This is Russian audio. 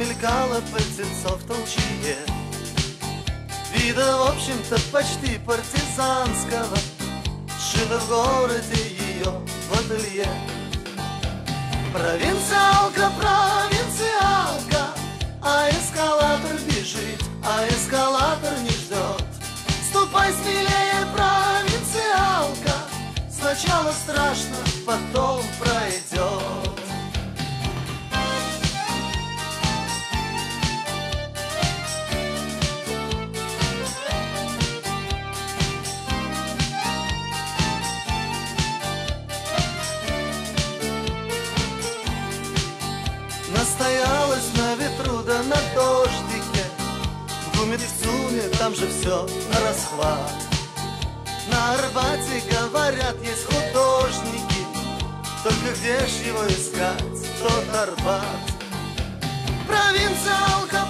Замелькало пыльцо в толчье, вида, в общем-то, почти партизанского. Сшито в городе ее в ателье. Провинциалка, провинциалка, а эскалатор бежит, а эскалатор не ждет. Ступай смелее, провинциалка, сначала страшно, потом пройдет. Настоялась на ветру да на дождике, в гуме в ЦУМе, там же все на расхват. На Арбате, говорят, есть художники, только где ж его искать, тот Арбат? Провинциалка,